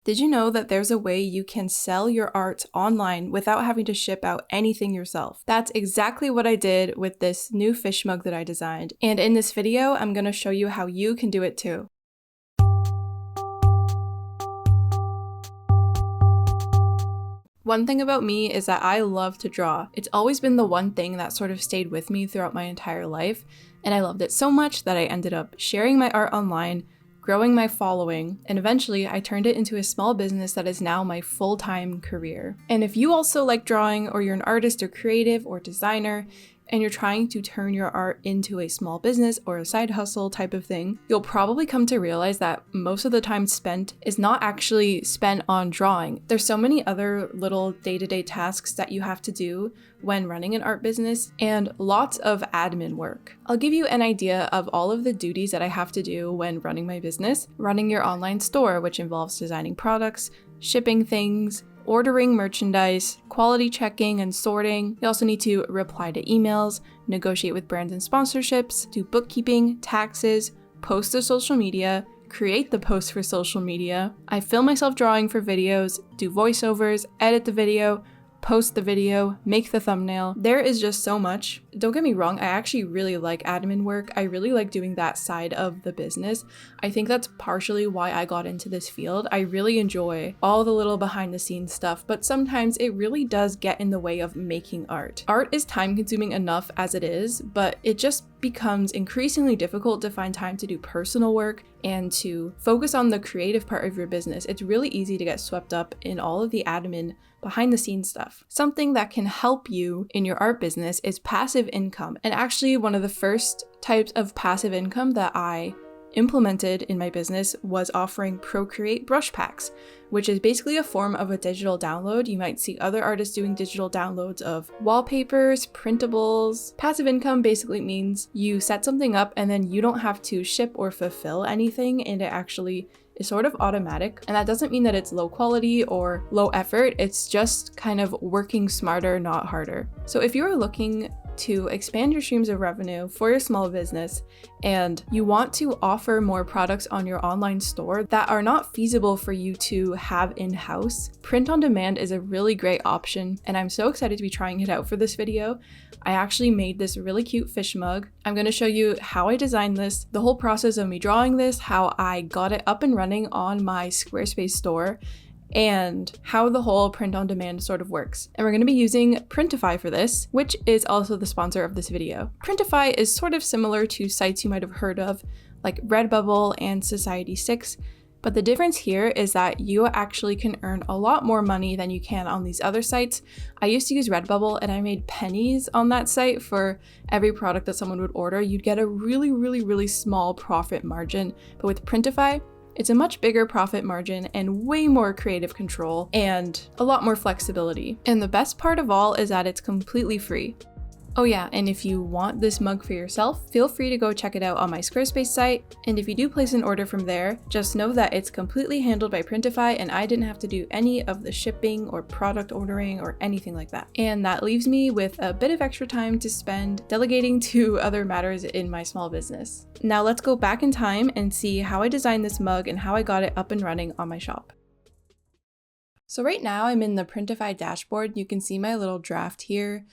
Did you know that there's a way you can sell your art online without having to ship out anything yourself? That's exactly what I did with this new fish mug that I designed. And in this video, I'm going to show you how you can do it too. One thing about me is that I love to draw. It's always been the one thing that sort of stayed with me throughout my entire life, and I loved it so much that I ended up sharing my art online, growing my following, and eventually I turned it into a small business that is now my full-time career. And if you also like drawing, or you're an artist or creative or designer, and you're trying to turn your art into a small business or a side hustle type of thing, you'll probably come to realize that most of the time spent is not actually spent on drawing. There's so many other little day-to-day tasks that you have to do when running an art business, and lots of admin work. I'll give you an idea of all of the duties that I have to do when running my business. Running your online store, which involves designing products, shipping things, ordering merchandise, quality checking and sorting. You also need to reply to emails, negotiate with brands and sponsorships, do bookkeeping, taxes, post to social media, create the posts for social media. I film myself drawing for videos, do voiceovers, edit the video, post the video, make the thumbnail. There is just so much. Don't get me wrong, I actually really like admin work. I really like doing that side of the business. I think that's partially why I got into this field. I really enjoy all the little behind the scenes stuff, but sometimes it really does get in the way of making art. Art is time consuming enough as it is, but it just becomes increasingly difficult to find time to do personal work and to focus on the creative part of your business. It's really easy to get swept up in all of the admin behind the scenes stuff. Something that can help you in your art business is passive income. And actually, one of the first types of passive income that I implemented in my business was offering Procreate brush packs, which is basically a form of a digital download. You might see other artists doing digital downloads of wallpapers, printables. Passive income basically means you set something up and then you don't have to ship or fulfill anything, and it actually is sort of automatic. And that doesn't mean that it's low quality or low effort. It's just kind of working smarter, not harder. So if you're looking to expand your streams of revenue for your small business and you want to offer more products on your online store that are not feasible for you to have in-house, print on demand is a really great option, and I'm so excited to be trying it out for this video. I actually made this really cute fish mug. I'm going to show you how I designed this, the whole process of me drawing this, how I got it up and running on my Squarespace store, and how the whole print on demand sort of works. And we're going to be using Printify for this, which is also the sponsor of this video. Printify is sort of similar to sites you might have heard of, like Redbubble and Society6, but the difference here is that you actually can earn a lot more money than you can on these other sites. I used to use Redbubble and I made pennies on that site for every product that someone would order. You'd get a really small profit margin, but with Printify, it's a much bigger profit margin and way more creative control and a lot more flexibility. And the best part of all is that it's completely free. Oh yeah, and if you want this mug for yourself, feel free to go check it out on my Squarespace site. And if you do place an order from there, just know that it's completely handled by Printify and I didn't have to do any of the shipping or product ordering or anything like that. And that leaves me with a bit of extra time to spend delegating to other matters in my small business. Now let's go back in time and see how I designed this mug and how I got it up and running on my shop. So right now I'm in the Printify dashboard. You can see my little draft here.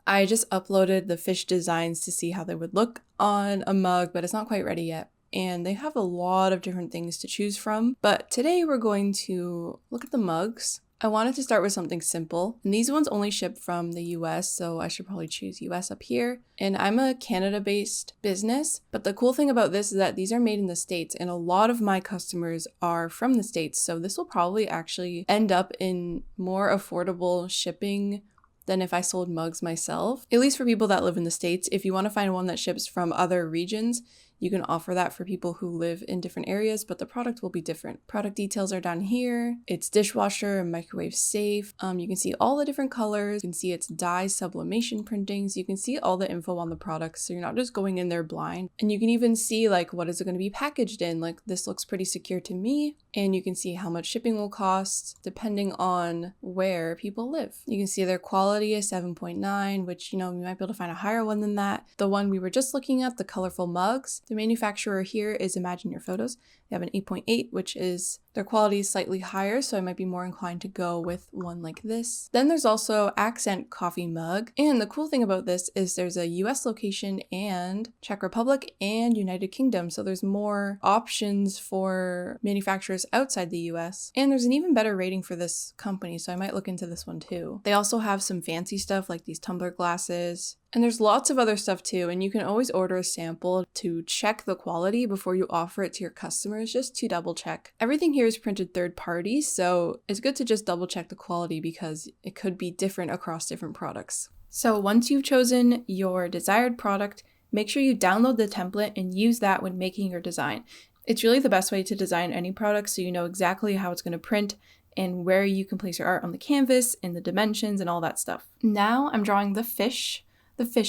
I just uploaded the fish designs to see how they would look on a mug, but it's not quite ready yet. And they have a lot of different things to choose from. But today we're going to look at the mugs. I wanted to start with something simple. And these ones only ship from the US, so I should probably choose US up here. And I'm a Canada-based business, but the cool thing about this is that these are made in the States, and a lot of my customers are from the States. So this will probably actually end up in more affordable shipping than if I sold mugs myself, at least for people that live in the States. If you want to find one that ships from other regions, you can offer that for people who live in different areas, but the product will be different. Product details are down here. It's dishwasher and microwave safe. You can see all the different colors. You can see it's dye sublimation printings. You can see all the info on the product, so you're not just going in there blind. And you can even see like, what is it going to be packaged in? Like, this looks pretty secure to me. And you can see how much shipping will cost depending on where people live. You can see their quality is 7.9, which, you might be able to find a higher one than that. The one we were just looking at, the colorful mugs, the manufacturer here is Imagine Your Photos. They have an 8.8, which is Their quality is slightly higher, so I might be more inclined to go with one like this. Then there's also Accent Coffee Mug. And the cool thing about this is there's a US location and Czech Republic and United Kingdom. So there's more options for manufacturers outside the US. And there's an even better rating for this company, so I might look into this one too. They also have some fancy stuff like these tumbler glasses. And there's lots of other stuff too, and you can always order a sample to check the quality before you offer it to your customers, just to double check. Everything here is printed third party, so it's good to just double check the quality because it could be different across different products. So once you've chosen your desired product, make sure you download the template and use that when making your design. It's really the best way to design any product so you know exactly how it's going to print and where you can place your art on the canvas and the dimensions and all that stuff. Now I'm drawing the fish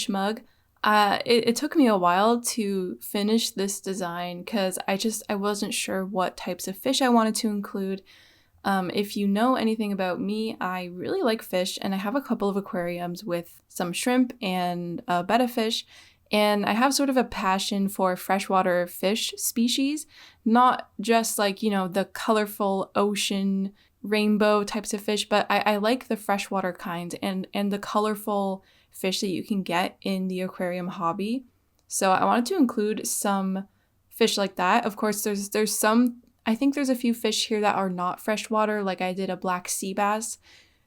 mug. It took me a while to finish this design because I wasn't sure what types of fish I wanted to include. If you know anything about me, I really like fish, and I have a couple of aquariums with some shrimp and a betta fish, and I have sort of a passion for freshwater fish species, not just like, the colorful ocean rainbow types of fish, but I like the freshwater kinds and the colorful fish that you can get in the aquarium hobby. So I wanted to include some fish like that. Of course, there's some, I think there's a few fish here that are not freshwater, like I did a black sea bass,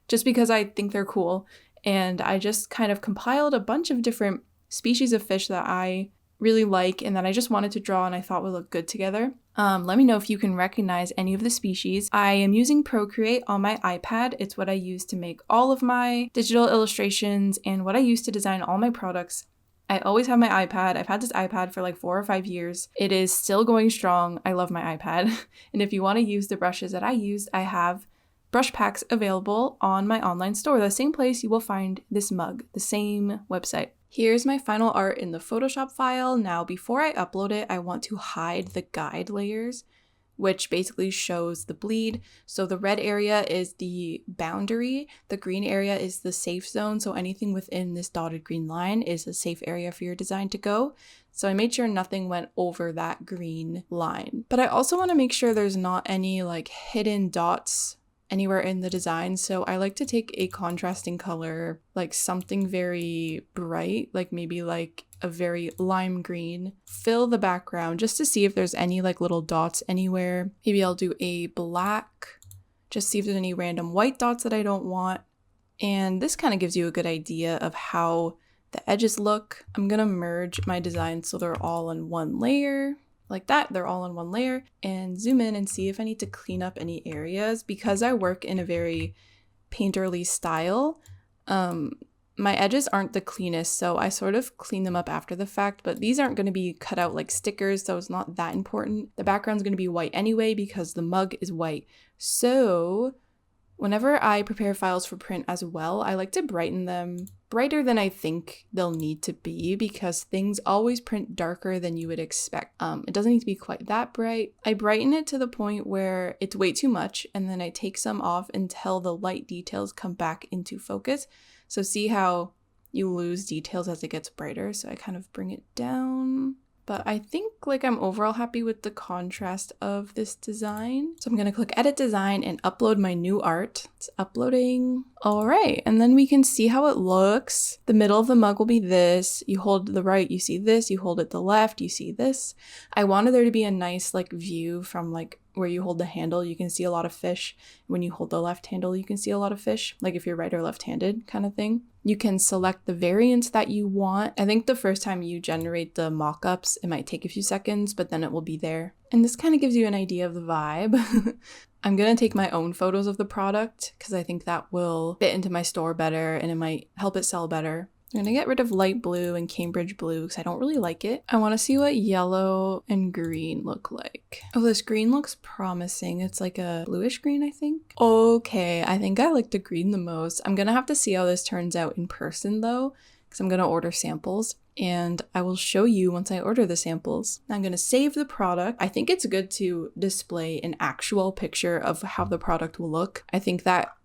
just because I think they're cool. And I just kind of compiled a bunch of different species of fish that I really like and that I just wanted to draw and I thought would look good together. Let me know if you can recognize any of the species. I am using Procreate on my iPad. It's what I use to make all of my digital illustrations and what I use to design all my products. I always have my iPad. I've had this iPad for like 4 or 5 years. It is still going strong. I love my iPad. And if you want to use the brushes that I used, I have brush packs available on my online store, the same place you will find this mug, the same website. Here's my final art in the Photoshop file. Now, before I upload it, I want to hide the guide layers, which basically shows the bleed. So the red area is the boundary, the green area is the safe zone. So anything within this dotted green line is a safe area for your design to go. So I made sure nothing went over that green line. But I also want to make sure there's not any like hidden dots anywhere in the design. So I like to take a contrasting color, like something very bright, like maybe like a very lime green, fill the background just to see if there's any like little dots anywhere. Maybe I'll do a black, just see if there's any random white dots that I don't want. And this kind of gives you a good idea of how the edges look. I'm gonna merge my designs so they're all in one layer. Like that, they're all in one layer, and zoom in and see if I need to clean up any areas. Because I work in a very painterly style, my edges aren't the cleanest, so I sort of clean them up after the fact, but these aren't going to be cut out like stickers, so it's not that important. The background's going to be white anyway because the mug is white. So whenever I prepare files for print as well, I like to brighten them brighter than I think they'll need to be because things always print darker than you would expect. It doesn't need to be quite that bright. I brighten it to the point where it's way too much, and then I take some off until the light details come back into focus. So see how you lose details as it gets brighter. So I kind of bring it down. But I think like I'm overall happy with the contrast of this design. So I'm gonna click edit design and upload my new art. It's uploading. All right, and then we can see how it looks. The middle of the mug will be this. You hold the right, you see this. You hold it the left, you see this. I wanted there to be a nice like view from like where you hold the handle, you can see a lot of fish. When you hold the left handle, you can see a lot of fish, like if you're right or left-handed kind of thing. You can select the variants that you want. I think the first time you generate the mock-ups, it might take a few seconds, but then it will be there. And this kind of gives you an idea of the vibe. I'm gonna take my own photos of the product because I think that will fit into my store better and it might help it sell better. I'm gonna get rid of light blue and Cambridge blue because I don't really like it. I want to see what yellow and green look like. Oh, this green looks promising. It's like a bluish green, I think. Okay, I think I like the green the most. I'm gonna have to see how this turns out in person though, because I'm gonna order samples. and I will show you once I order the samples. I'm going to save the product. I think it's good to display an actual picture of how the product will look. I think that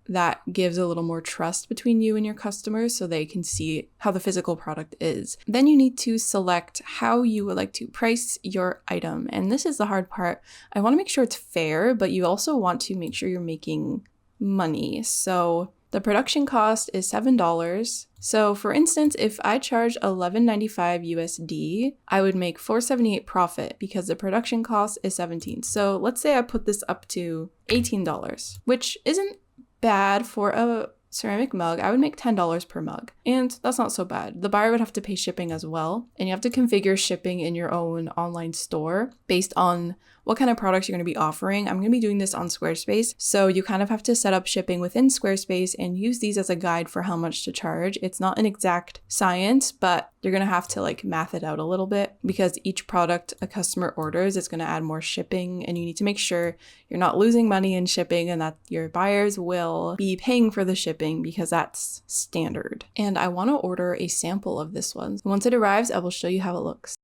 gives a little more trust between you and your customers so they can see how the physical product is. Then you need to select how you would like to price your item. And this is the hard part. I want to make sure it's fair, but you also want to make sure you're making money. So the production cost is $7. So for instance, if I charge $11.95 USD, I would make $4.78 profit because the production cost is $17. So let's say I put this up to $18, which isn't bad for a ceramic mug. I would make $10 per mug, and that's not so bad. The buyer would have to pay shipping as well, and you have to configure shipping in your own online store based on what kind of products you're going to be offering. I'm going to be doing this on Squarespace, so you kind of have to set up shipping within Squarespace and use these as a guide for how much to charge. It's not an exact science, but you're going to have to like math it out a little bit because each product a customer orders is going to add more shipping, and you need to make sure you're not losing money in shipping and that your buyers will be paying for the shipping because that's standard. And I want to order a sample of this one. Once it arrives, I will show you how it looks.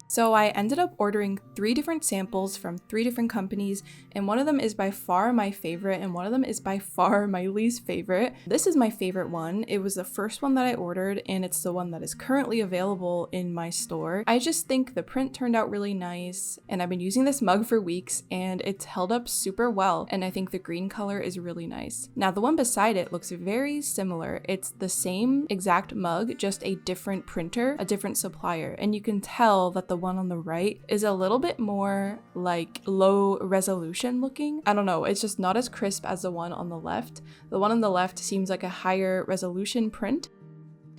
So I ended up ordering 3 different samples from 3 different companies, and one of them is by far my favorite and one of them is by far my least favorite. This is my favorite one. It was the first one that I ordered, and it's the one that is currently available in my store. I just think the print turned out really nice, and I've been using this mug for weeks and it's held up super well, and I think the green color is really nice. Now the one beside it looks very similar. It's the same exact mug, just a different printer, a different supplier, and you can tell that the one on the right is a little bit more like low resolution looking. I don't know, it's just not as crisp as the one on the left. The one on the left seems like a higher resolution print.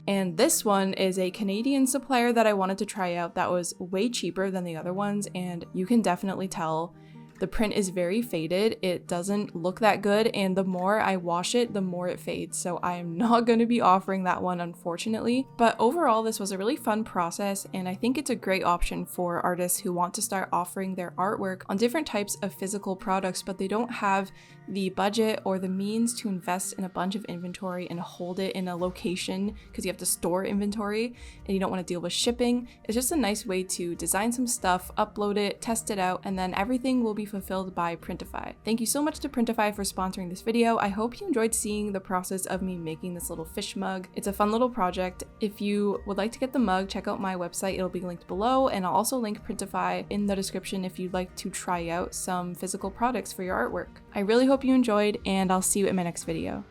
And this one is a Canadian supplier that I wanted to try out that was way cheaper than the other ones, and you can definitely tell the print is very faded. It doesn't look that good, and the more I wash it, the more it fades. So I am not going to be offering that one, unfortunately. But overall, this was a really fun process, and I think it's a great option for artists who want to start offering their artwork on different types of physical products, but they don't have the budget or the means to invest in a bunch of inventory and hold it in a location because you have to store inventory and you don't want to deal with shipping. It's just a nice way to design some stuff, upload it, test it out, and then everything will be fulfilled by Printify. Thank you so much to Printify for sponsoring this video. I hope you enjoyed seeing the process of me making this little fish mug. It's a fun little project. If you would like to get the mug, check out my website. It'll be linked below, and I'll also link Printify in the description if you'd like to try out some physical products for your artwork. I really hope you enjoyed, and I'll see you in my next video.